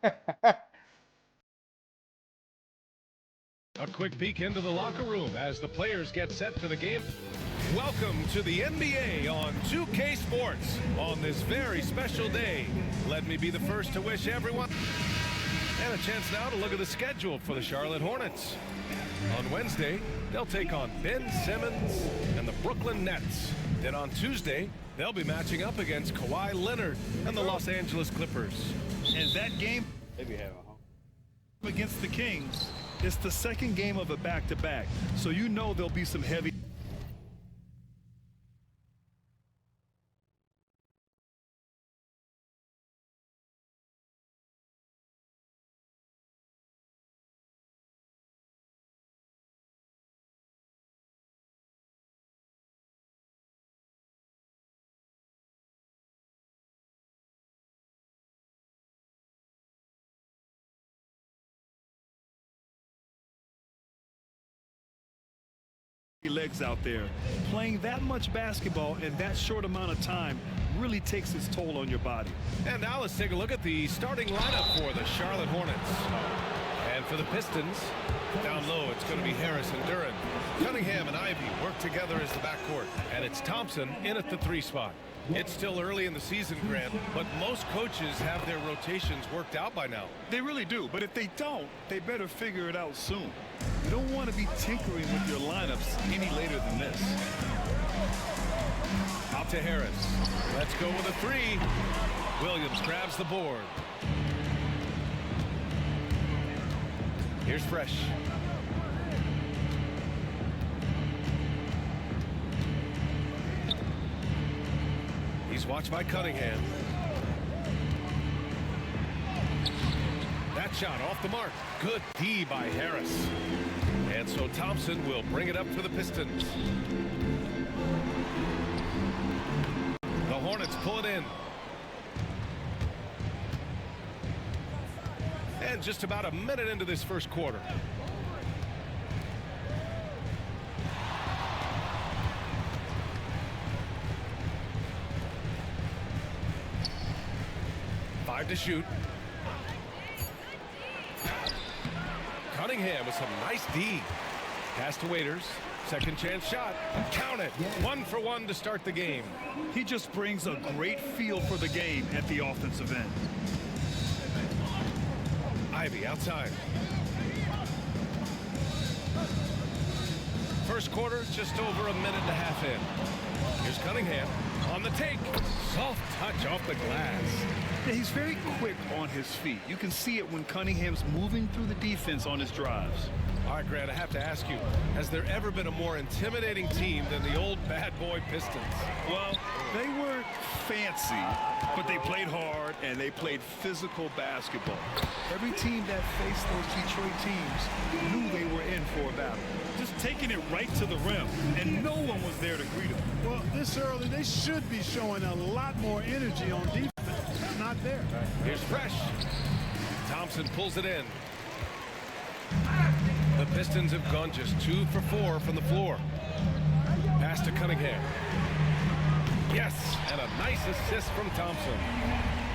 A quick peek into the locker room as the players get set for the game. Welcome to the NBA on 2K Sports on this very special day. Let me be the first to wish everyone and a chance now to look at the schedule for the Charlotte Hornets. On Wednesday, they'll take on Ben Simmons and the Brooklyn Nets. Then on Tuesday, they'll be matching up against Kawhi Leonard and the Los Angeles Clippers. And that game against the Kings, it's the second game of a back-to-back, so you know there'll be some heavy. Legs out there. Playing that much basketball in that short amount of time really takes its toll on your body. And now let's take a look at the starting lineup for the Charlotte Hornets. And for the Pistons, down low, it's going to be Harris and Duran. Cunningham and Ivy work together as the backcourt. And it's Thompson in at the 3 spot. It's still early in the season, Grant, but most coaches have their rotations worked out by now. They really do, but if they don't, they better figure it out soon. You don't want to be tinkering with your lineups any later than this. Out to Harris. Let's go with a 3. Williams grabs the board. Here's Fresh. He's watched by Cunningham. That shot off the mark. Good D by Harris. And so Thompson will bring it up for the Pistons. The Hornets pull it in. And just about a minute into this first quarter. To shoot. Cunningham with some nice D. Pass to Waiters. Second chance shot. Count it. 1 for 1 to start the game. He just brings a great feel for the game at the offensive end. Ivy outside. First quarter, just over a minute and a half in. Here's Cunningham on the take. Soft touch off the glass. Yeah, he's very quick on his feet. You can see it when Cunningham's moving through the defense on his drives. All right, Grant, I have to ask you, has there ever been a more intimidating team than the old bad boy Pistons? Well, they weren't fancy, but they played hard and they played physical basketball. Every team that faced those Detroit teams knew they were in for a battle. Just taking it right to the rim, and no one was there to greet them. Well, this early, they should be showing a lot more energy on defense. Not there. Here's Fresh. Thompson pulls it in. The Pistons have gone just 2 for 4 from the floor. Pass to Cunningham. Yes, and a nice assist from Thompson.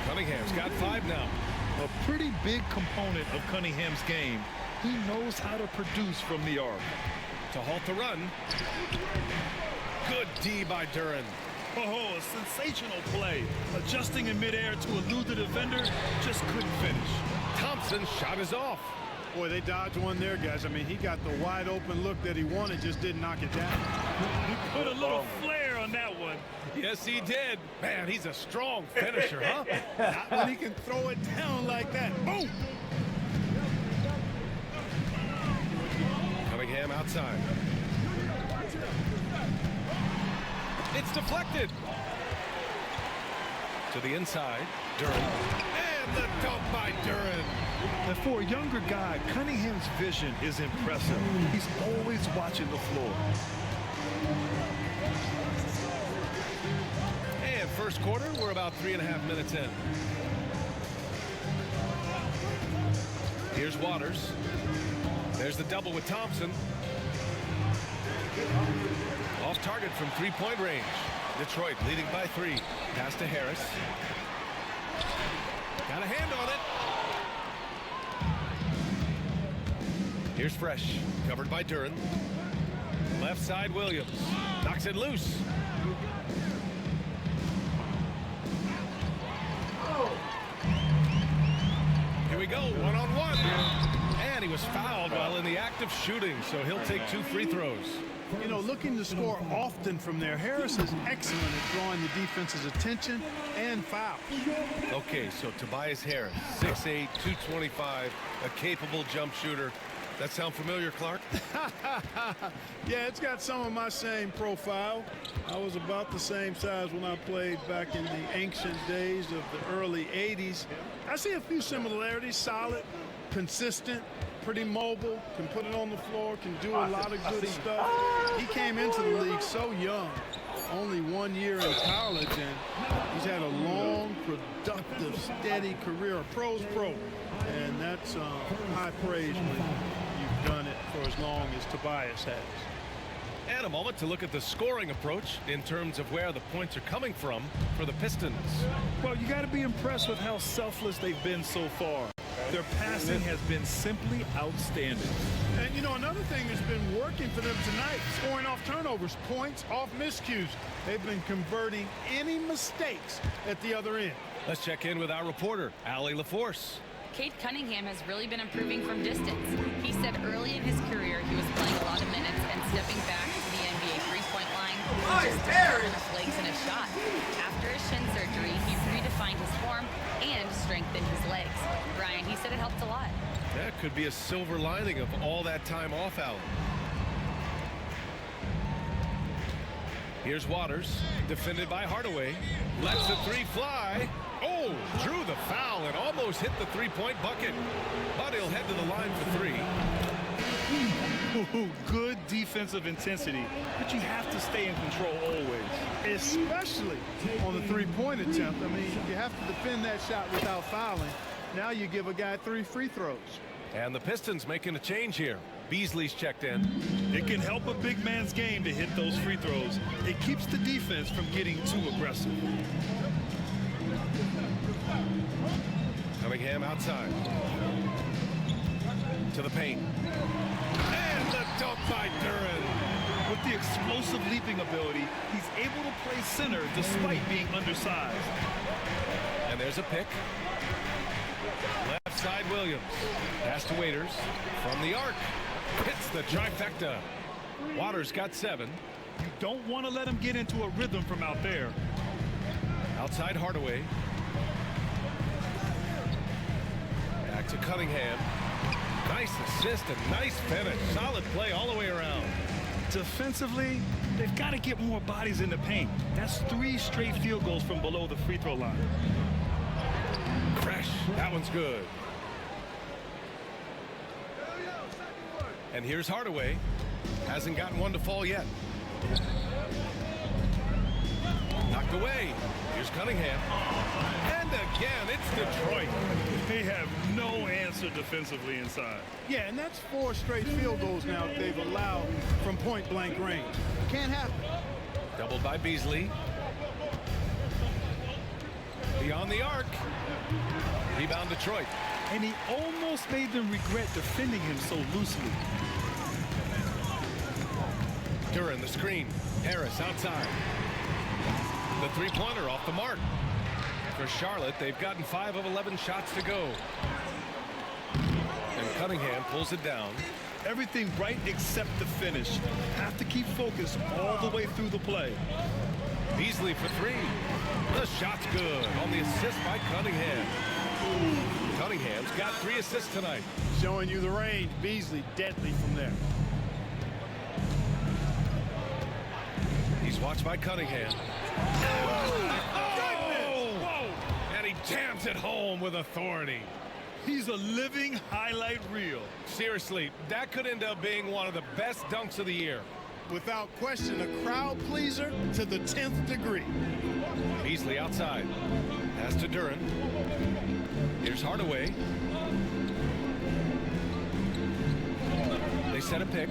Cunningham's got 5 now. A pretty big component of Cunningham's game. He knows how to produce from the arc. To halt the run. Good D by Duran. Oh, a sensational play. Adjusting in midair to elude the defender, just couldn't finish. Thompson's shot is off. Boy, they dodged one there, guys. I mean, he got the wide open look that he wanted, just didn't knock it down. He put a little flair on that one. Yes, he did. Man, he's a strong finisher, huh? Not when he can throw it down like that. Boom! Cunningham outside. It's deflected. To the inside, Duran. And the dunk by Duran. And for a younger guy, Cunningham's vision is impressive. He's always watching the floor. And first quarter, we're about 3.5 minutes in. Here's Waters. There's the double with Thompson. Off target from three-point range. Detroit leading by 3. Pass to Harris. Got a hand on it. Here's Fresh, covered by Duran. Left side, Williams. Knocks it loose. Here we go, one-on-one. And he was fouled while in the act of shooting, so he'll take 2 free throws. You know, looking to score often from there. Harris is excellent at drawing the defense's attention and fouls. Okay, so Tobias Harris, 6'8", 225, a capable jump shooter. That sound familiar, Clark? Yeah, it's got some of my same profile. I was about the same size when I played back in the ancient days of the early 80s. I see a few similarities. Solid, consistent, pretty mobile, can put it on the floor, can do a lot of good stuff. He came into the league so young, only 1 year in college, and he's had a long, productive, steady career, a pro's pro. And that's high praise when you've done it for as long as Tobias has. And a moment to look at the scoring approach in terms of where the points are coming from for the Pistons. Well, you got to be impressed with how selfless they've been so far. Their passing has been simply outstanding. And, you know, another thing that's been working for them tonight, scoring off turnovers, points off miscues. They've been converting any mistakes at the other end. Let's check in with our reporter, Allie LaForce. Cade Cunningham has really been improving from distance. He said early in his career he was playing a lot of minutes and stepping back to the NBA three-point line just to strengthen his legs in a shot. After his shin surgery, he redefined his form and strengthened his legs. Brian, he said it helped a lot. That could be a silver lining of all that time off, Allen. Here's Waters, defended by Hardaway. Lets the 3 fly. Oh, drew the foul and almost hit the three-point bucket. But he'll head to the line for 3. Ooh, good defensive intensity, but you have to stay in control always. Especially on the three-point attempt. I mean, you have to defend that shot without fouling. Now you give a guy 3 free throws. And the Pistons making a change here. Beasley's checked in. It can help a big man's game to hit those free throws. It keeps the defense from getting too aggressive. Cunningham outside. To the paint. And the dunk by Duran. With the explosive leaping ability, he's able to play center despite being undersized. And there's a pick. Left side Williams. Pass to Waiters. From the arc. Hits the trifecta. Waters got 7. You don't want to let him get into a rhythm from out there. Outside Hardaway. Back to Cunningham. Nice assist and nice finish. Solid play all the way around. Defensively, they've got to get more bodies in the paint. That's 3 straight field goals from below the free throw line. Fresh. That one's good. And here's Hardaway. Hasn't gotten one to fall yet. Knocked away. Here's Cunningham. And again, it's Detroit. They have no answer defensively inside. Yeah, and that's 4 straight field goals now that they've allowed from point-blank range. Can't happen. Doubled by Beasley. Beyond the arc. Rebound Detroit. And he almost made them regret defending him so loosely. Duran the screen. Harris outside. The three-pointer off the mark. For Charlotte, they've gotten 5 of 11 shots to go. And Cunningham pulls it down. Everything right except the finish. Have to keep focused all the way through the play. Beasley for 3. The shot's good on the assist by Cunningham. Cunningham's got 3 assists tonight. Showing you the range. Beasley deadly from there. He's watched by Cunningham. Oh! And he jams it home with authority. He's a living highlight reel. Seriously, that could end up being one of the best dunks of the year. Without question, a crowd pleaser to the 10th degree. Beasley outside. Pass to Duran. Here's Hardaway. They set a pick.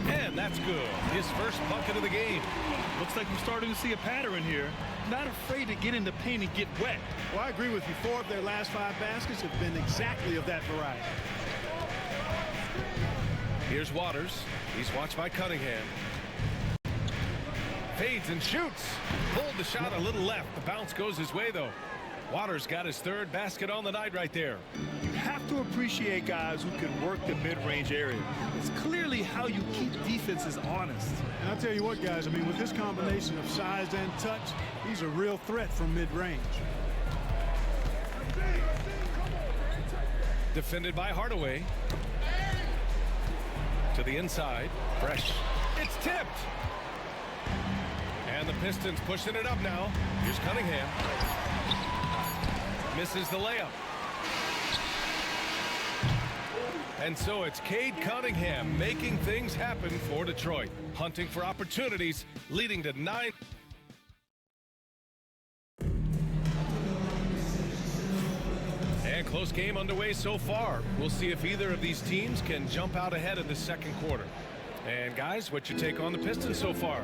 And that's good. his first bucket of the game. Looks like we're starting to see a pattern here. Not afraid to get in the paint and get wet. Well, I agree with you. 4 of their last 5 baskets have been exactly of that variety. Here's Waters. He's watched by Cunningham. Fades and shoots. Pulled the shot a little left. The bounce goes his way, though. Waters got his 3rd basket on the night right there. You have to appreciate guys who can work the mid-range area. It's clearly how you keep defenses honest. And I'll tell you what, guys, I mean, with this combination of size and touch, he's a real threat from mid-range. Defended by Hardaway. To the inside. Fresh. It's tipped. And the Pistons pushing it up now. Here's Cunningham. Misses the layup. And so it's Cade Cunningham making things happen for Detroit. Hunting for opportunities, leading to 9. And close game underway so far. We'll see if either of these teams can jump out ahead in the second quarter. And guys, what's your take on the Pistons so far?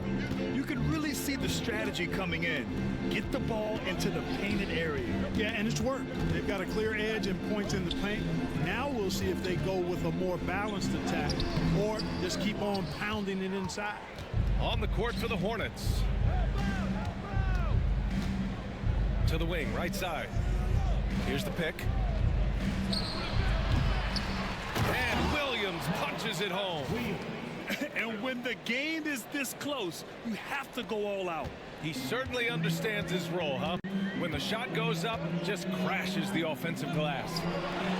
You can really see the strategy coming in. Get the ball into the painted area. Yeah, and it's worked. They've got a clear edge and points in the paint. Now we'll see if they go with a more balanced attack or just keep on pounding it inside. On the court for the Hornets. To the wing, right side. Here's the pick. And Williams punches it home. And when the game is this close, you have to go all out. He certainly understands his role, huh? When the shot goes up, just crashes the offensive glass.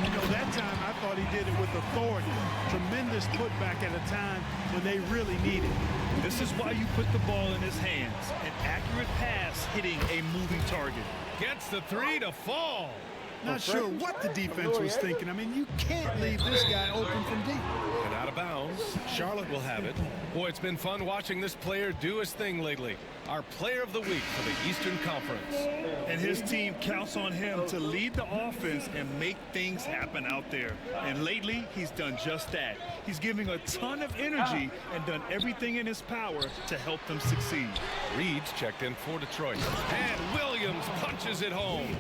You know, that time I thought he did it with authority. Tremendous putback at a time when they really need it. This is why you put the ball in his hands. An accurate pass hitting a moving target. Gets the 3 to fall. Not sure what the defense was thinking. I mean, you can't leave this guy open from deep. And out of bounds. Charlotte will have it. Boy, it's been fun watching this player do his thing lately. Our player of the week for the Eastern Conference. And his team counts on him to lead the offense and make things happen out there. And lately, he's done just that. He's giving a ton of energy and done everything in his power to help them succeed. Reed's checked in for Detroit. And Williams punches it home.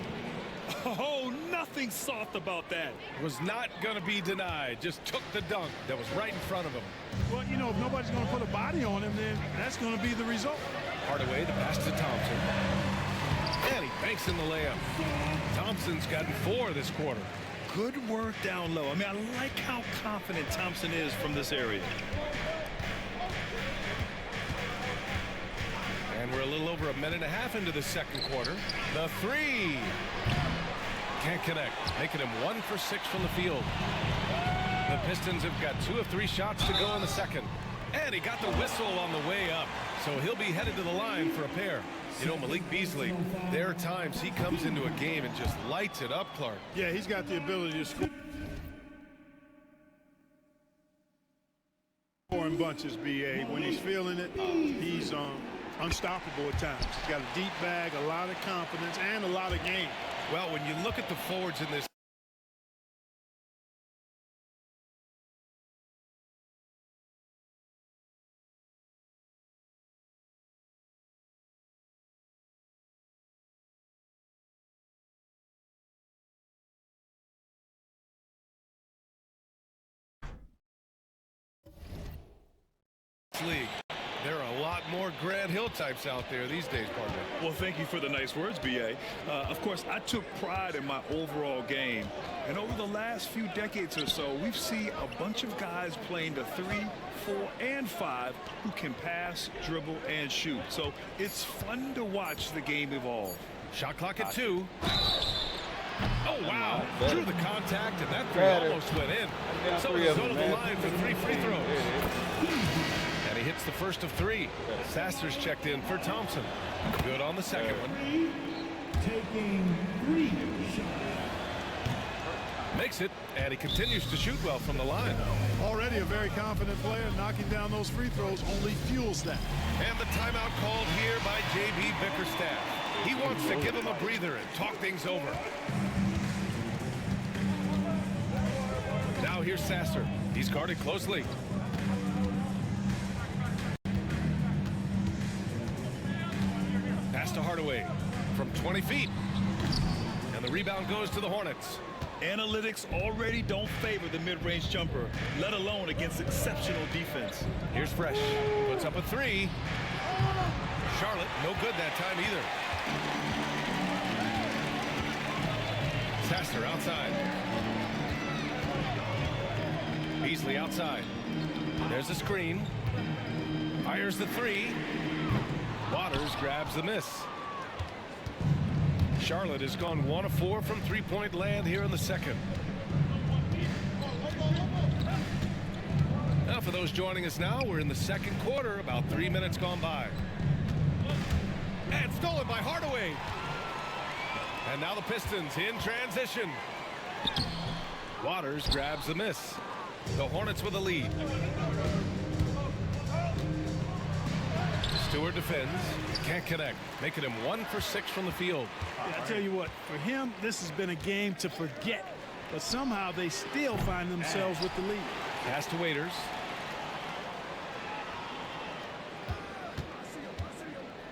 Oh, nothing soft about that. Was not going to be denied. Just took the dunk that was right in front of him. Well, you know, if nobody's going to put a body on him, then that's going to be the result. Hardaway, the pass to Thompson. And he banks in the layup. Thompson's gotten 4 this quarter. Good work down low. I mean, I like how confident Thompson is from this area. And we're a little over a minute and a half into the second quarter. The 3. Can't connect, making him 1 for 6 from the field. The Pistons have got 2 of 3 shots to go in the second. And he got the whistle on the way up. So he'll be headed to the line for a pair. You know, Malik Beasley, there are times he comes into a game and just lights it up, Clark. Yeah, he's got the ability to score in bunches, B.A. When he's feeling it, he's unstoppable at times. He's got a deep bag, a lot of confidence, and a lot of game. Well, when you look at the forwards in this league, there are a lot more Grant Hill types out there these days, partner. Well, thank you for the nice words, B.A. Of course, I took pride in my overall game. And over the last few decades or so, we've seen a bunch of guys playing the 3, 4, and 5 who can pass, dribble, and shoot. So it's fun to watch the game evolve. Shot clock at 2. Oh, wow. Drew the contact, and that 3 almost went in. So he's on the line for 3 free throws. And he hits the first of 3. Sasser's checked in for Thompson. Good on the second one. Taking 3 shots. Makes it, and he continues to shoot well from the line. Already a very confident player. Knocking down those free throws only fuels that. And the timeout called here by J.B. Bickerstaff. He wants to give him a breather and talk things over. Now here's Sasser. He's guarded closely. Pass to Hardaway from 20 feet. And the rebound goes to the Hornets. Analytics already don't favor the mid-range jumper, let alone against exceptional defense. Here's Fresh. Puts up a three. Charlotte, no good that time either. Sasser outside. Beasley outside. There's the screen. Fires the three. Waters grabs the miss. Charlotte has gone 1 of 4 from three-point land here in the second. Now for those joining us now, we're in the second quarter, about 3 minutes gone by. And stolen by Hardaway. And now the Pistons in transition. Waters grabs the miss. The Hornets with a lead. Stewart defends. Can't connect. Making him 1 for 6 from the field. Yeah, I tell you what, for him, this has been a game to forget. But somehow they still find themselves with the lead. Pass to Waiters.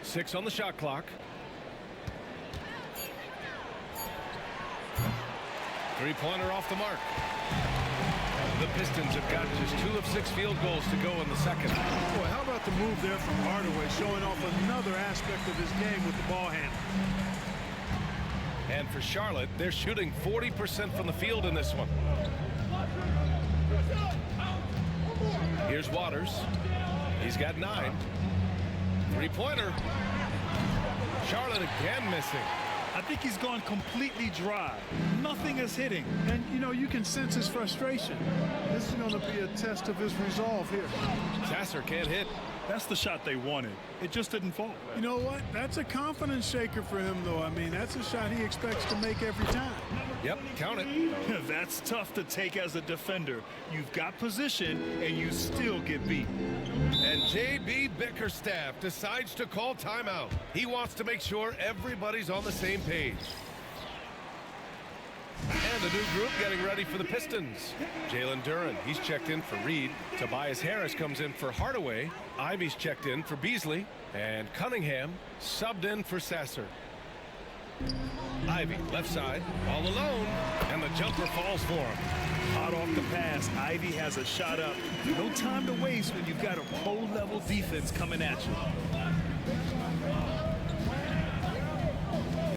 Six on the shot clock. Three-pointer off the mark. The Pistons have got just 2 of 6 field goals to go in the second. Boy, how about the move there from Hardaway, showing off another aspect of his game with the ball handling. And for Charlotte, they're shooting 40% from the field in this one. Here's Waters. He's got 9. Three-pointer. Charlotte again missing. I think he's gone completely dry. Nothing is hitting. And, you know, you can sense his frustration. This is going to be a test of his resolve here. Sasser can't hit. That's the shot they wanted. It just didn't fall. You know what? That's a confidence shaker for him, though. I mean, that's a shot he expects to make every time. Yep, count it. That's tough to take as a defender. You've got position, and you still get beat. And J.B. Bickerstaff decides to call timeout. He wants to make sure everybody's on the same page. And a new group getting ready for the Pistons. Jalen Duren, he's checked in for Reed. Tobias Harris comes in for Hardaway. Ivy's checked in for Beasley. And Cunningham subbed in for Sasser. Ivy, left side, all alone. And the jumper falls for him. Hot off the pass, Ivy has a shot up. No time to waste when you've got a pro-level defense coming at you.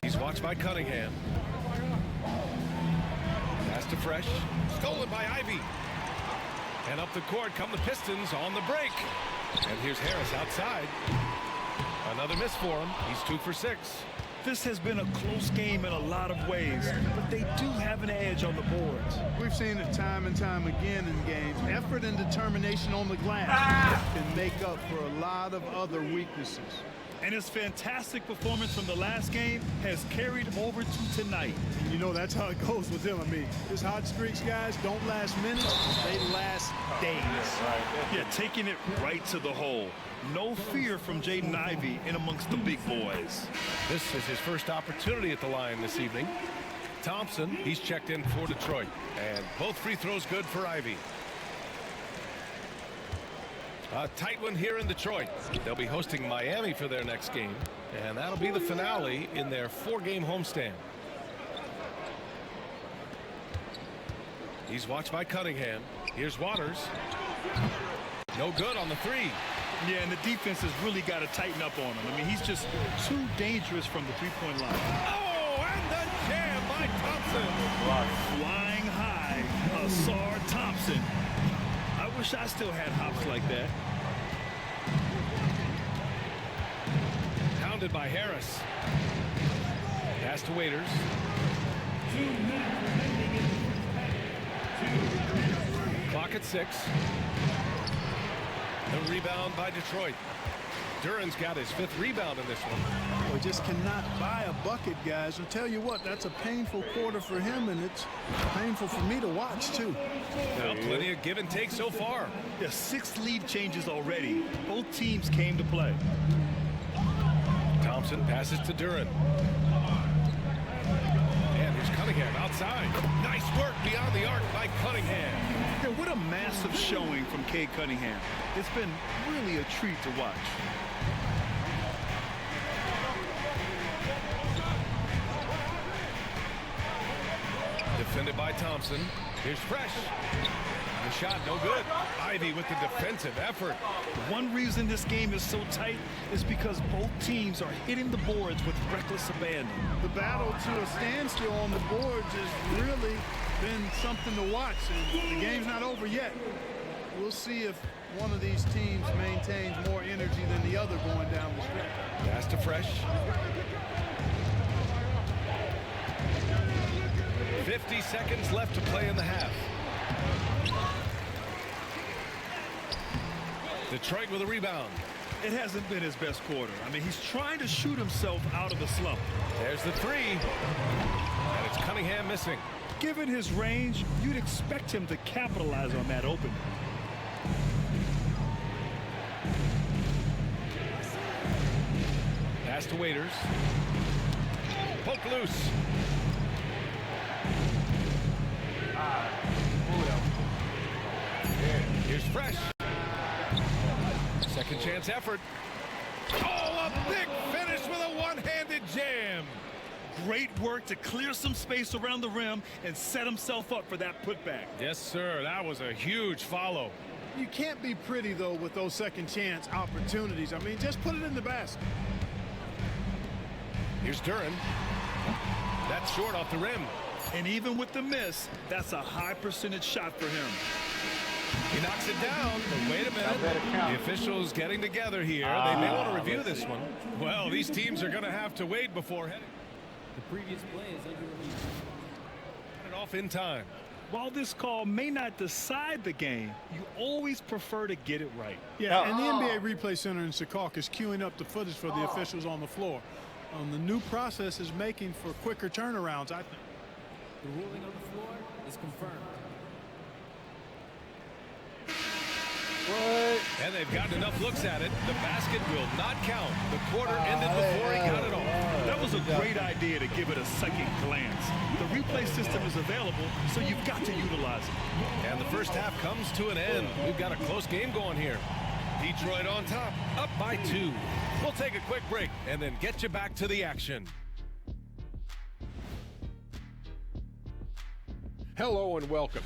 He's watched by Cunningham. Pass to Fresh. Stolen by Ivy. And up the court come the Pistons on the break. And here's Harris outside. Another miss for him. He's 2 for 6. This has been a close game in a lot of ways, but they do have an edge on the boards. We've seen it time and time again in games. Effort and determination on the glass can make up for a lot of other weaknesses. And his fantastic performance from the last game has carried over to tonight. You know, that's how it goes with him. I mean, his hot streaks, guys, don't last minutes. They last days. Yeah, taking it right to the hole. No fear from Jaden Ivey in amongst the big boys. This is his first opportunity at the line this evening. Thompson, he's checked in for Detroit. And both free throws good for Ivy. A tight one here in Detroit. They'll be hosting Miami for their next game. And that'll be the finale in their 4-game homestand. He's watched by Cunningham. Here's Waters. No good on the three. Yeah, and the defense has really got to tighten up on him. I mean, he's just too dangerous from the three-point line. Oh, and the jam by Thompson. Flying high, Asar Thompson. I wish I still had hops like that. Pounded by Harris. Pass to Waiters. Clock at 6. The rebound by Detroit. Duren's got his 5th rebound in this one. We just cannot buy a bucket, guys. I'll tell you what, that's a painful quarter for him, and it's painful for me to watch, too. Well, plenty of give and take so far. Yeah, 6 lead changes already. Both teams came to play. Thompson passes to Duren. And here's Cunningham outside. Nice work beyond the arc by Cunningham. Yeah, what a massive showing from Cade Cunningham. It's been really a treat to watch. Defended by Thompson. Here's Fresh. The shot no good. Ivy with the defensive effort. One reason this game is so tight is because both teams are hitting the boards with reckless abandon. The battle to a standstill on the boards has really been something to watch, and the game's not over yet. We'll see if one of these teams maintains more energy than the other going down the stretch. Pass to Fresh. 50 seconds left to play in the half. Detroit with a rebound. It hasn't been his best quarter. I mean, he's trying to shoot himself out of the slump. There's the three. And it's Cunningham missing. Given his range, you'd expect him to capitalize on that opening. Pass to Waiters. Poke loose. Here's Fresh. Second chance effort. Oh, a big finish with a one-handed jam. Great work to clear some space around the rim and set himself up for that putback. Yes, sir. That was a huge follow. You can't be pretty, though, with those second chance opportunities. I mean, just put it in the basket. Here's Duran. That's short off the rim. And even with the miss, that's a high percentage shot for him. He knocks it down, but wait a minute. The officials getting together here. They may want to review this one. Well, these teams are going to have to wait before heading. The previous play is under review. Got it off in time. While this call may not decide the game, you always prefer to get it right. Yeah, and the NBA Replay Center in Secaucus is queuing up the footage for the officials on the floor. The new process is making for quicker turnarounds, I think. The ruling on the floor is confirmed. And they've gotten enough looks at it. The basket will not count. The quarter ended before he got it off. That was a great idea to give it a second glance. The replay system is available, so you've got to utilize it. And the first half comes to an end. We've got a close game going here. Detroit on top, up by 2. We'll take a quick break and then get you back to the action. Hello and welcome.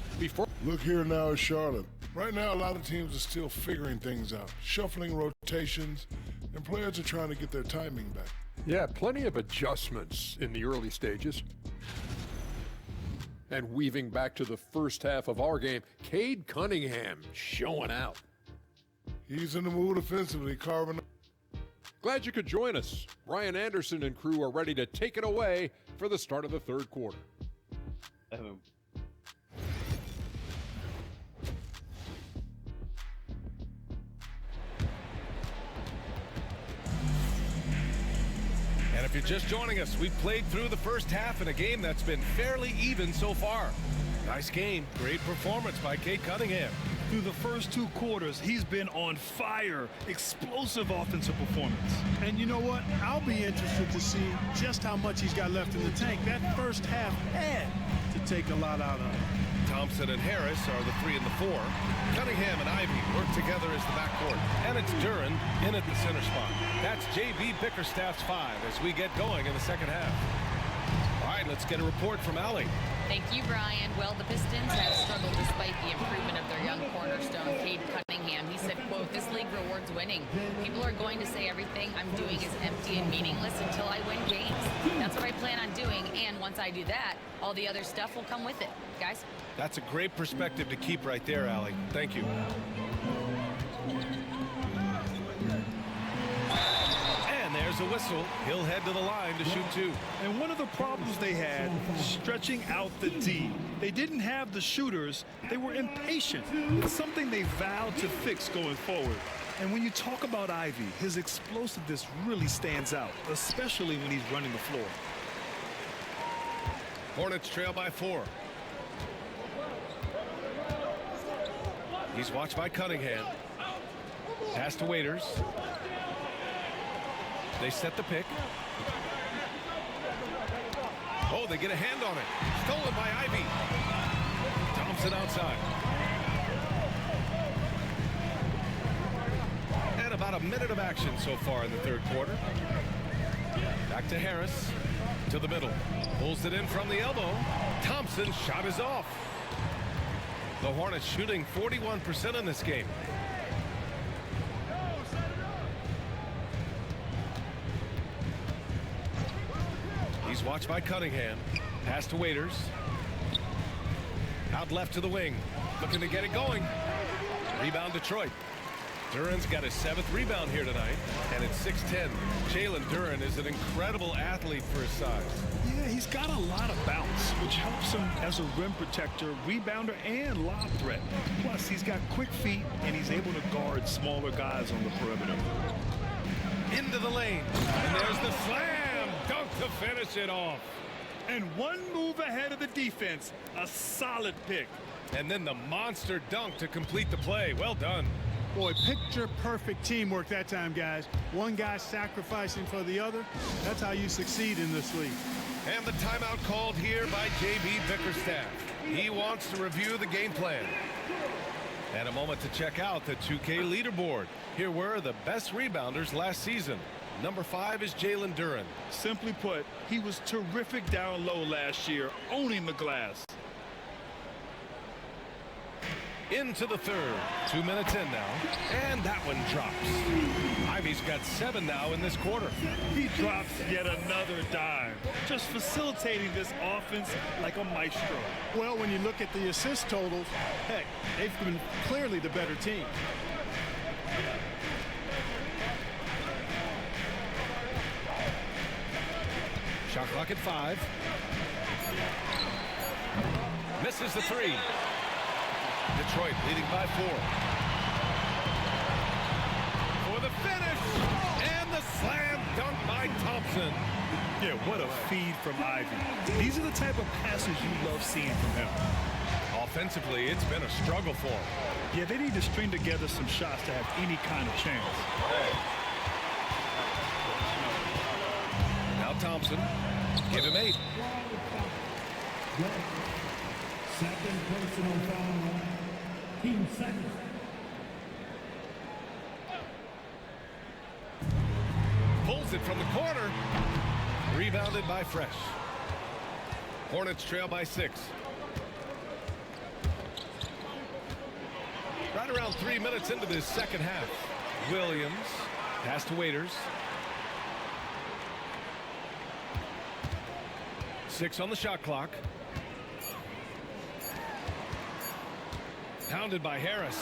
Look here now, Charlotte. Right now, a lot of teams are still figuring things out, shuffling rotations, and players are trying to get their timing back. Yeah, plenty of adjustments in the early stages. And weaving back to the first half of our game, Cade Cunningham showing out. He's in the mood offensively, carving. Glad you could join us. Ryan Anderson and crew are ready to take it away for the start of the third quarter. And if you're just joining us, we've played through the first half in a game that's been fairly even so far. Nice game. Great performance by Cade Cunningham. Through the first 2 quarters, he's been on fire. Explosive offensive performance. And you know what? I'll be interested to see just how much he's got left in the tank. That first half had to take a lot out of him. Thompson and Harris are the 3 and the 4. Cunningham and Ivy work together as the backcourt. And it's Duran in at the center spot. That's J.B. Bickerstaff's 5 as we get going in the second half. All right, let's get a report from Allie. Thank you, Brian. Well, the Pistons have struggled despite the improvement of their young cornerstone, Cade Cunningham. He said, quote, "This league rewards winning. People are going to say everything I'm doing is empty and meaningless until I win games. That's what I plan on doing, and once I do that, all the other stuff will come with it." Guys? That's a great perspective to keep right there, Allie. Thank you. And there's a whistle. He'll head to the line to shoot 2. And one of the problems they had, stretching out the D. They didn't have the shooters. They were impatient. It's something they vowed to fix going forward. And when you talk about Ivy, his explosiveness really stands out, especially when he's running the floor. Hornets trail by 4. He's watched by Cunningham. Pass to Waiters. They set the pick. Oh, they get a hand on it. Stolen by Ivy. Thompson outside. And about a minute of action so far in the third quarter. Back to Harris. To the middle. Pulls it in from the elbow. Thompson's shot is off. The Hornets shooting 41% in this game. He's watched by Cunningham. Pass to Waiters. Out left to the wing. Looking to get it going. Rebound Detroit. Duren's got his 7th rebound here tonight, and it's 6'10". Jalen Duren is an incredible athlete for his size. Yeah, he's got a lot of bounce, which helps him as a rim protector, rebounder, and lob threat. Plus, he's got quick feet, and he's able to guard smaller guys on the perimeter. Into the lane, and there's the slam dunk to finish it off. And one move ahead of the defense, a solid pick. And then the monster dunk to complete the play. Well done. Boy, picture-perfect teamwork that time, guys. One guy sacrificing for the other. That's how you succeed in this league. And the timeout called here by J.B. Bickerstaff. He wants to review the game plan. And a moment to check out the 2K leaderboard. Here were the best rebounders last season. Number 5 is Jalen Duren. Simply put, he was terrific down low last year, owning the glass. Into the third. 2 minutes in now. And that one drops. Ivy's got 7 now in this quarter. He drops yet another dime, just facilitating this offense like a maestro. Well, when you look at the assist totals, heck, they've been clearly the better team. Shot clock at 5. Misses the 3. Detroit leading by 4. For the finish. And the slam dunk by Thompson. Yeah, what a feed from Ivy. These are the type of passes you love seeing from him. Offensively, it's been a struggle for him. Yeah, they need to string together some shots to have any kind of chance. Now Thompson. Give him 8. Second personal foul. Team second. Pulls it from the corner. Rebounded by Fresh. Hornets trail by 6. Right around 3 minutes into this second half. Williams. Pass to Waiters. 6 on the shot clock. Pounded by Harris.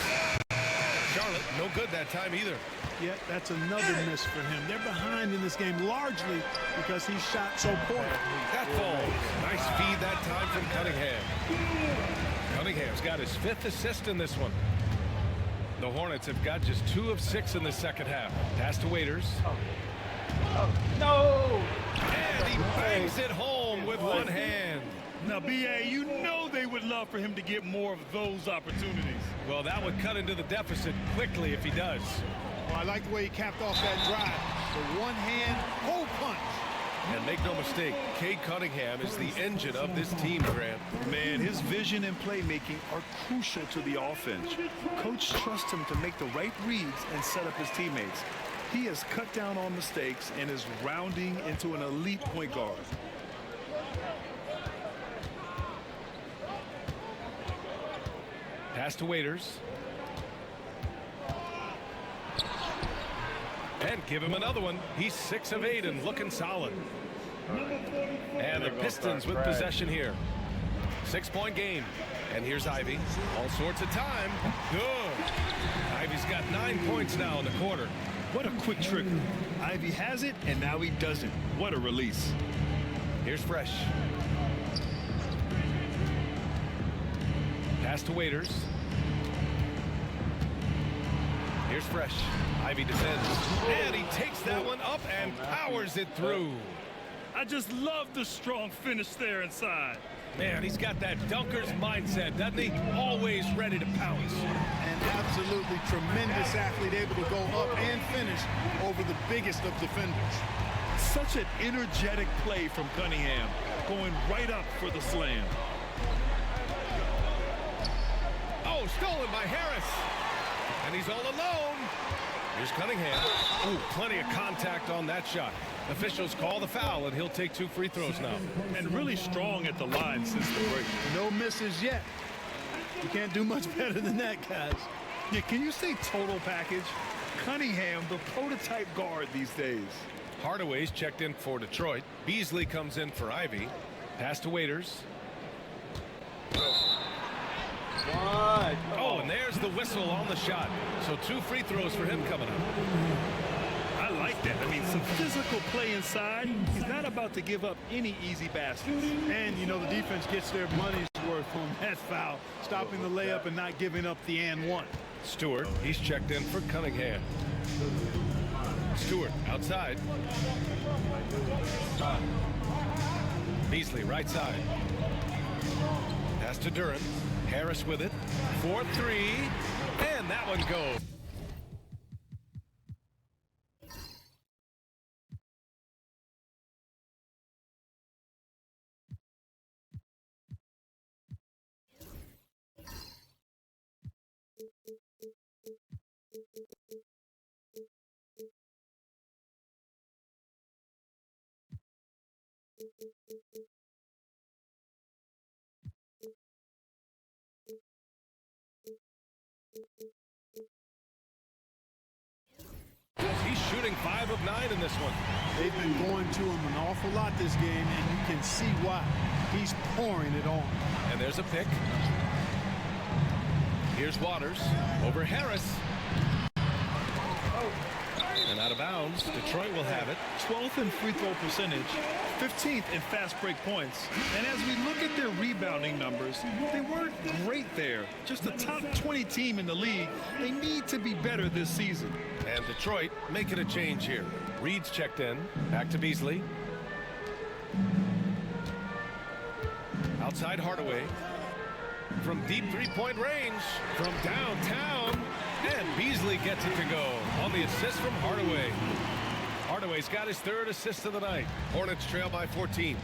Charlotte, no good that time either. Yeah, that's another miss for him. They're behind in this game largely because he shot so poorly. That falls. Nice feed that time from Cunningham. Cunningham's got his 5th assist in this one. The Hornets have got just 2 of 6 in the second half. Pass to Waiters. No! And he bangs it home with one hand. Now, B.A., you know they would love for him to get more of those opportunities. Well, that would cut into the deficit quickly if he does. Well, I like the way he capped off that drive. The one-hand hole punch. And make no mistake, Cade Cunningham is the engine of this team, Grant. Man, his vision and playmaking are crucial to the offense. Coach trusts him to make the right reads and set up his teammates. He has cut down on mistakes and is rounding into an elite point guard. Pass to Waiters. And give him another one. He's 6 of 8 and looking solid. And the Pistons with possession here. 6-point game. And here's Ivy. All sorts of time. Good. Ivy's got 9 points now in the quarter. What a quick trigger. Ivy has it, and now he doesn't. What a release. Here's Fresh. Pass to Waiters. Here's Fresh. Ivy defends. And he takes that one up and powers it through. I just love the strong finish there inside. Man, he's got that dunker's mindset, doesn't he? Always ready to pounce. An absolutely tremendous athlete, able to go up and finish over the biggest of defenders. Such an energetic play from Cunningham, going right up for the slam. Oh, stolen by Harris. And he's all alone. Here's Cunningham. Ooh, plenty of contact on that shot. Officials call the foul, and he'll take 2 free throws now. And really strong at the line since the break. No misses yet. You can't do much better than that, guys. Yeah, can you say total package? Cunningham, the prototype guard these days. Hardaway's checked in for Detroit. Beasley comes in for Ivy. Pass to Waiters. Oh, and there's the whistle on the shot. So 2 free throws for him coming up. I like that. I mean, some physical play inside. He's not about to give up any easy baskets. And, you know, the defense gets their money's worth on that foul, stopping the layup and not giving up the and one. Stewart, he's checked in for Cunningham. Stewart outside. Beasley right side. Pass to Duran. Harris with it. 4-3. And that one goes. He's shooting 5 of 9 in this one. They've been going to him an awful lot this game, and you can see why. He's pouring it on. And there's a pick. Here's Waters over Harris. And out of bounds. Detroit will have it. 12th in free throw percentage, 15th in fast break points. And as we look at their rebounding numbers, they weren't great there. Just a top 20 team in the league. They need to be better this season. And Detroit making a change here. Reed's checked in. Back to Beasley. Outside Hardaway. From deep three-point range. From downtown. And Beasley gets it to go on the assist from Hardaway. Hardaway's got his 3rd assist of the night. Hornets trail by 14.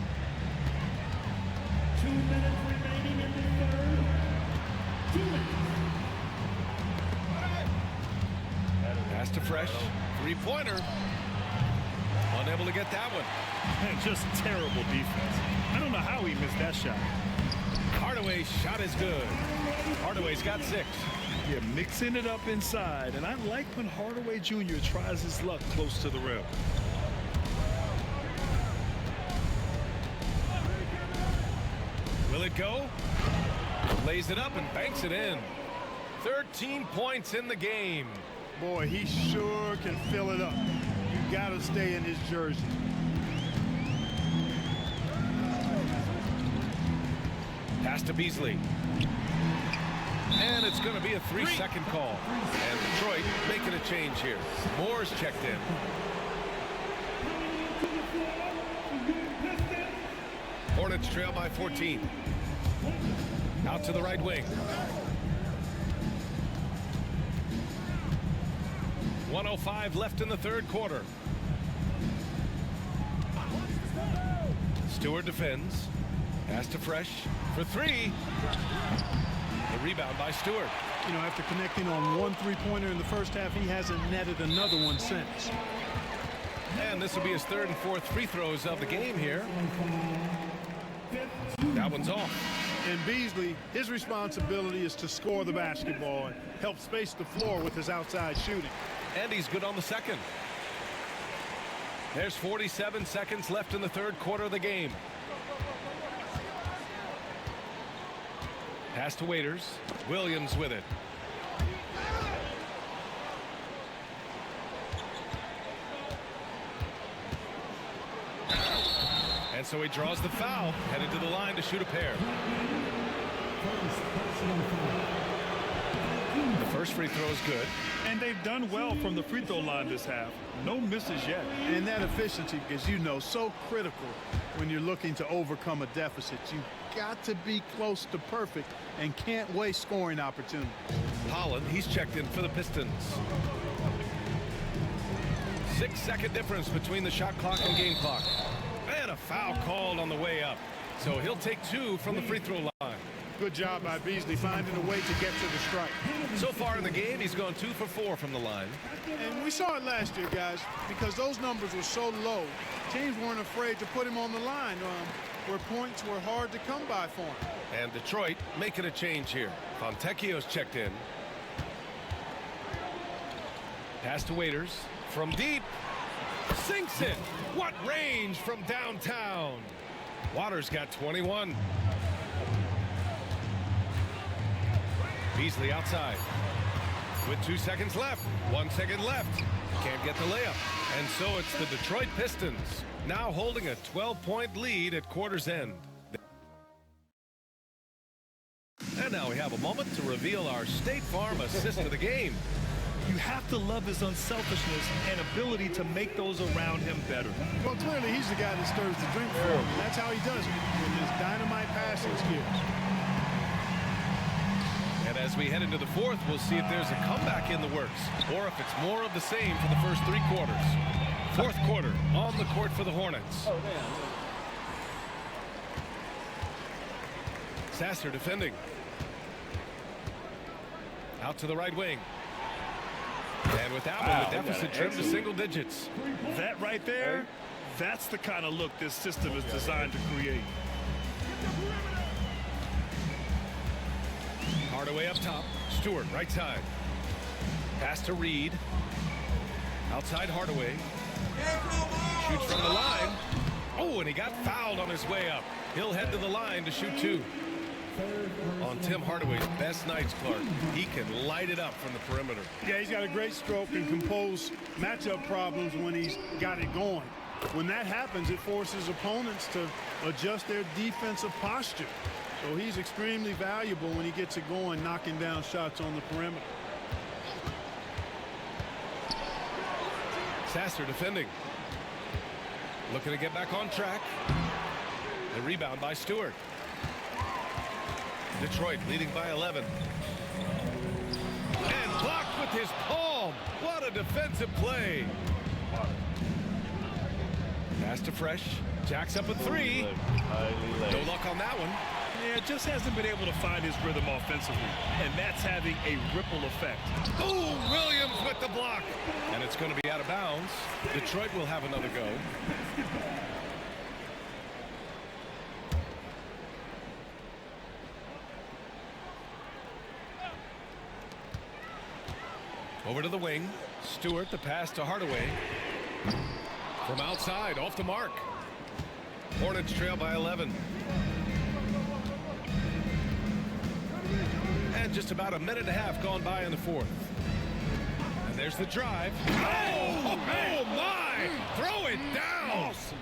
2 minutes remaining in the third. 2 minutes. Pass to Fresh. 3-pointer. Unable to get that one. Man, just terrible defense. I don't know how he missed that shot. Hardaway's shot is good. Hardaway's got 6. Yeah, mixing it up inside. And I like when Hardaway Jr. tries his luck close to the rim. Will it go? Lays it up and banks it in. 13 points in the game. Boy, he sure can fill it up. You got to stay in his jersey. Pass to Beasley. And it's going to be a 3-second call. And Detroit making a change here. Moore's checked in. Hornets trail by 14. Out to the right wing. 1:05 left in the 3rd quarter. Stewart defends. Pass to Fresh for 3. The rebound by Stewart. You know, after connecting on 1 3-pointer in the first half, he hasn't netted another one since. And this will be his 3rd and 4th free throws of the game here. That one's off. And Beasley, his responsibility is to score the basketball and help space the floor with his outside shooting. And he's good on the 2nd. There's 47 seconds left in the 3rd quarter of the game. Pass to Waiters. Williams with it. And so he draws the foul, headed to the line to shoot a pair. The first free throw is good. And they've done well from the free throw line this half. No misses yet. And that efficiency, because you know, so critical when you're looking to overcome a deficit. You've got to be close to perfect and can't waste scoring opportunities. Holland, he's checked in for the Pistons. 6-second difference between the shot clock and game clock. And a foul called on the way up. So he'll take 2 from the free throw line. Good job by Beasley finding a way to get to the strike. So far in the game, he's gone 2 for 4 from the line. And we saw it last year, guys, because those numbers were so low. Teams weren't afraid to put him on the line where points were hard to come by for him. And Detroit making a change here. Fontecchio's checked in. Pass to Waiters from deep. Sinks it. What range from downtown. Waters got 21. Beasley outside. With 2 seconds left. 1 second left. Can't get the layup. And so it's the Detroit Pistons now holding a 12-point lead at quarter's end. And now we have a moment to reveal our State Farm assist of the game. You have to love his unselfishness and ability to make those around him better. Well, clearly he's the guy that stirs the drink for him. That's how he does it, with his dynamite passing skills. And as we head into the fourth, we'll see if there's a comeback in the works or if it's more of the same for the first 3 quarters. Fourth quarter on the court for the Hornets. Sasser defending. Out to the right wing. And with that one, the deficit trimmed to single digits. That right there, that's the kind of look this system is designed to create. Hardaway up top. Stewart right side. Pass to Reed. Outside Hardaway. Shoots from the line. Oh, and he got fouled on his way up. He'll head to the line to shoot 2. On Tim Hardaway's best nights, Clark, he can light it up from the perimeter. Yeah, he's got a great stroke and compose matchup problems when he's got it going. When that happens, it forces opponents to adjust their defensive posture. So he's extremely valuable when he gets it going, knocking down shots on the perimeter. Sasser defending. Looking to get back on track. The rebound by Stewart. Detroit leading by 11. And blocked with his palm. What a defensive play. Pass to Fresh. Jacks up a 3. No luck on that one. Yeah, just hasn't been able to find his rhythm offensively, and that's having a ripple effect. Oh, Williams with the block. And it's going to be out of bounds. Detroit will have another go. Over to the wing. Stewart, the pass to Hardaway. From outside, off the mark. Hornets trail by 11. And just about a minute and a half gone by in the fourth. And there's the drive. Oh my! Throw it down! Awesome.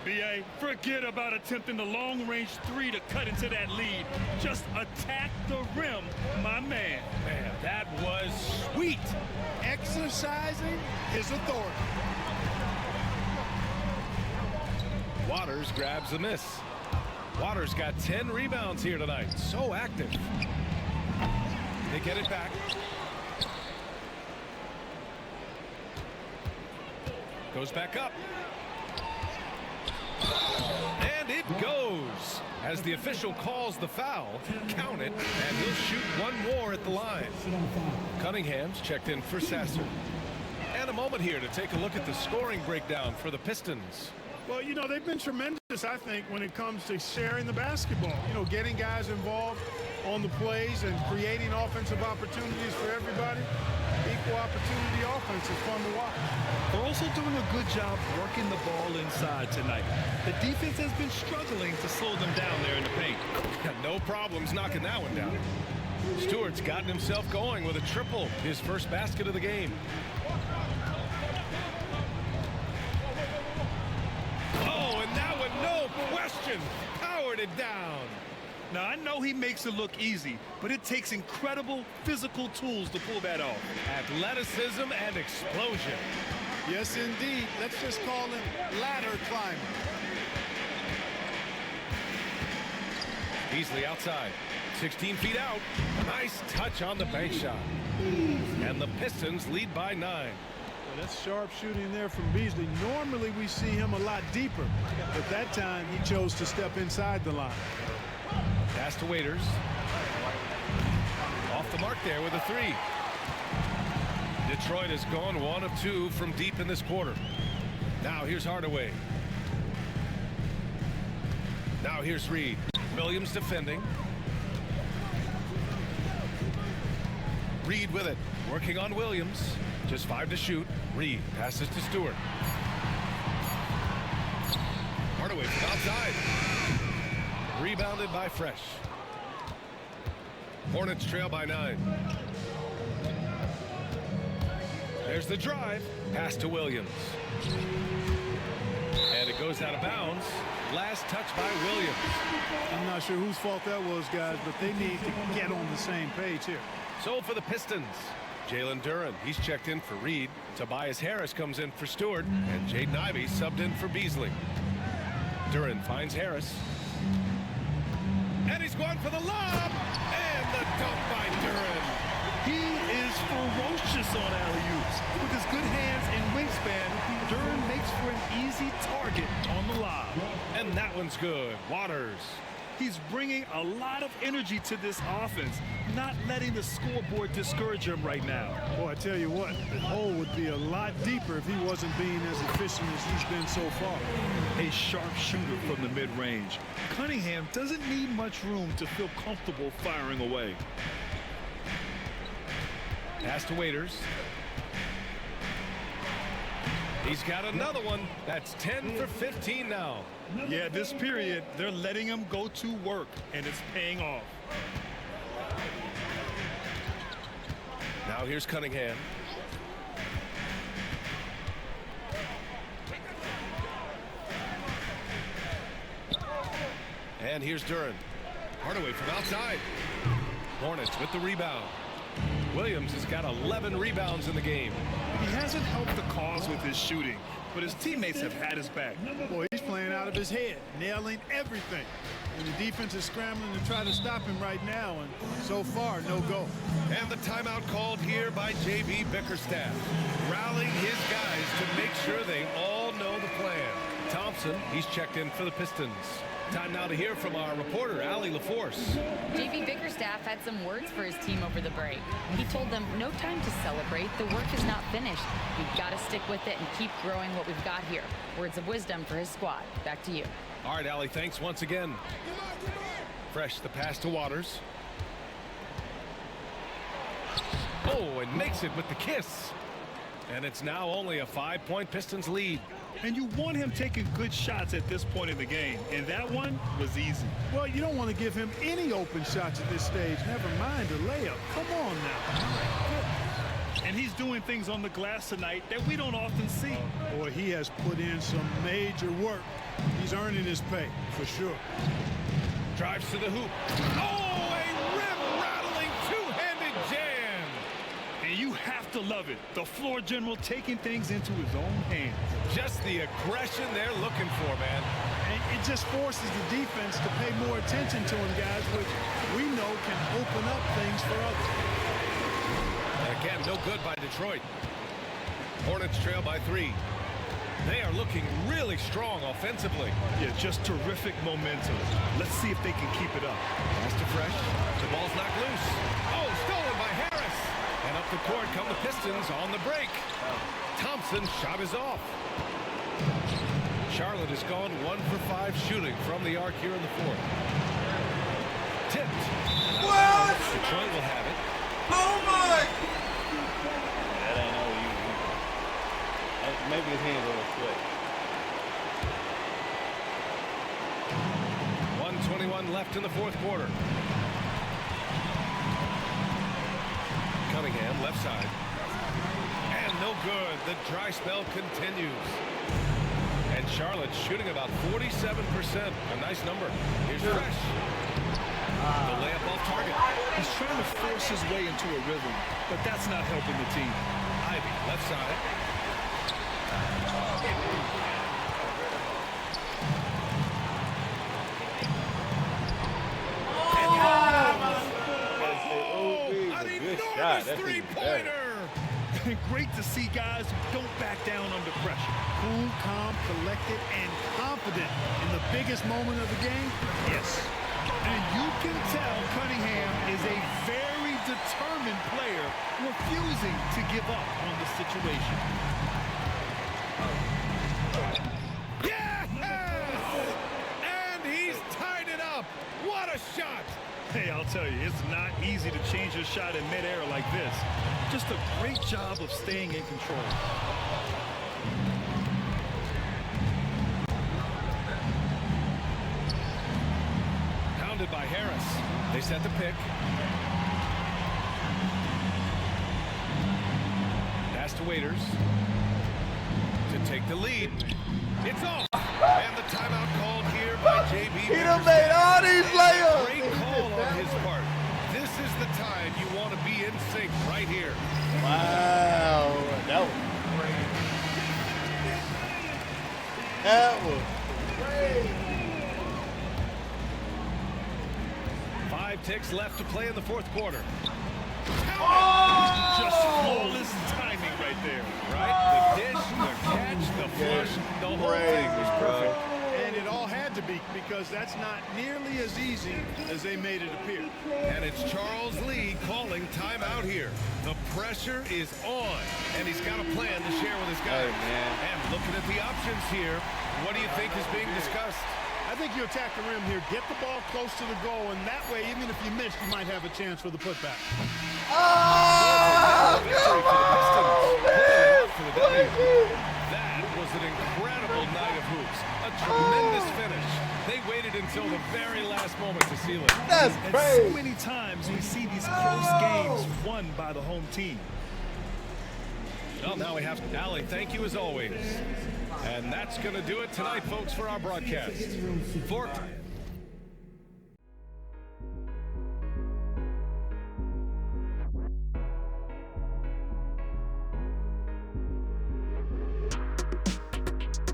B.A., forget about attempting the long-range 3 to cut into that lead. Just attack the rim, my man. Man, that was sweet. Exercising his authority. Waters grabs the miss. Waters got 10 rebounds here tonight. So active. They get it back. Goes back up. And it goes. As the official calls the foul, count it, and he'll shoot one more at the line. Cunningham's checked in for Sasser. And a moment here to take a look at the scoring breakdown for the Pistons. Well, you know, they've been tremendous, I think, when it comes to sharing the basketball. You know, getting guys involved on the plays and creating offensive opportunities for everybody. Equal opportunity offense is fun to watch. They're also doing a good job working the ball inside tonight. The defense has been struggling to slow them down there in the paint. No problems knocking that one down. Stewart's gotten himself going with a triple, his first basket of the game. Oh, and that one, no question, powered it down. Now, I know he makes it look easy, but it takes incredible physical tools to pull that off. Athleticism and explosion. Yes, indeed. Let's just call him ladder climber. Beasley outside, 16 feet out. Nice touch on the bank shot. And the Pistons lead by 9. Well, that's sharp shooting there from Beasley. Normally we see him a lot deeper, but that time he chose to step inside the line. Pass to Waiters. Off the mark there with a three. Detroit has gone 1 of 2 from deep in this quarter. Now here's Hardaway. Now here's Reed. Williams defending. Reed with it. Working on Williams. Just 5 to shoot. Reed passes to Stewart. Hardaway from outside. Rebounded by Fresh. Hornets trail by 9. There's the drive. Pass to Williams. And it goes out of bounds. Last touch by Williams. I'm not sure whose fault that was, guys, but they need to get on the same page here. So for the Pistons, Jalen Duren, he's checked in for Reed. Tobias Harris comes in for Stewart, and Jaden Ivey subbed in for Beasley. Duren finds Harris. And he's going for the lob, and the dunk by Duren. He is ferocious on alley-oops. With his good hands and wingspan, Duren makes for an easy target on the lob. And that one's good. Waters. He's bringing a lot of energy to this offense, not letting the scoreboard discourage him right now. Boy, I tell you what, the hole would be a lot deeper if he wasn't being as efficient as he's been so far. A sharp shooter from the mid-range. Cunningham doesn't need much room to feel comfortable firing away. Pass to Waiters. He's got another one. That's 10 for 15 now. Yeah, this period, they're letting him go to work, and it's paying off. Now here's Cunningham. And here's Duren. Hardaway from outside. Hornets with the rebound. Williams has got 11 rebounds in the game. He hasn't helped the cause with his shooting, but his teammates have had his back. Boy, he's playing out of his head, nailing everything. And the defense is scrambling to try to stop him right now, and so far, no go. And the timeout called here by J.B. Bickerstaff, rallying his guys to make sure they all know the plan. Thompson, he's checked in for the Pistons. Time now to hear from our reporter, Allie LaForce. J.B. Bickerstaff had some words for his team over the break. He told them, no time to celebrate. The work is not finished. We've got to stick with it and keep growing what we've got here. Words of wisdom for his squad. Back to you. All right, Allie, thanks once again. Fresh, the pass to Waters. Oh, and makes it with the kiss. And it's now only a 5-point Pistons lead. And you want him taking good shots at this point in the game, and that one was easy. Well, you don't want to give him any open shots at this stage, never mind a layup. Come on now. And he's doing things on the glass tonight that we don't often see. Boy, he has put in some major work. He's earning his pay, for sure. Drives to the hoop. Oh, a rim-rattling two-handed jam. And you have to love it. The floor general taking things into his own hands. Just the aggression they're looking for, man. And it just forces the defense to pay more attention to him, guys, which we know can open up things for others. And again, no good by Detroit. Hornets trail by 3. They are looking really strong offensively. Yeah, just terrific momentum. Let's see if they can keep it up. Pass to Fresh. The ball's knocked loose. Oh, stolen by Harris. And up the court come the Pistons on the break. Thompson's shot is off. Charlotte has gone 1 for 5 shooting from the arc here in the 4th. Tipped. What? Detroit will have it. Oh my! That ain't all you. Maybe his hands are a little sweat. 1:21 left in the 4th quarter. Cunningham, left side. And no good. The dry spell continues. And Charlotte shooting about 47%. A nice number. Here's Fresh. The layup off target. He's trying to force his way into a rhythm, but that's not helping the team. Ivy, left side. Good shot. That's Three-pointer. Great to see guys who don't back down under pressure. Cool, calm, collected, and confident in the biggest moment of the game. Yes. And you can tell Cunningham is a very determined player, refusing to give up on the situation. Yes! And he's tied it up. What a shot! Hey, I'll tell you, it's not easy to change your shot in midair like this. Just a great job of staying in control. Pounded by Harris. They set the pick. Pass to Waiters to take the lead. It's off. And the timeout called here by JB. He done made all these layups. Great call on his part. This is the time you want to be in sync right here. Wow. That was great. That was great. 5 ticks left to play in the fourth quarter. Just flawless timing right there. Right? The dish, the catch, the flush, the whole thing was perfect. And it all had to be, because that's not nearly as easy as they made it appear. And it's Charles Lee calling timeout here. The pressure is on, and he's got a plan to share with his guys. And looking at the options here, what do you think is being discussed? I think you attack the rim here, get the ball close to the goal, and that way, even if you miss, you might have a chance for the putback. Victory for the Pistons. Pulling it out for the W. That was an incredible night of hoops. A tremendous finish. They waited until the very last moment to seal it. That's And crazy. so many times we see these close games won by the home team. Well, now we have Allie. Thank you as always. And that's going to do it tonight, folks, for our broadcast.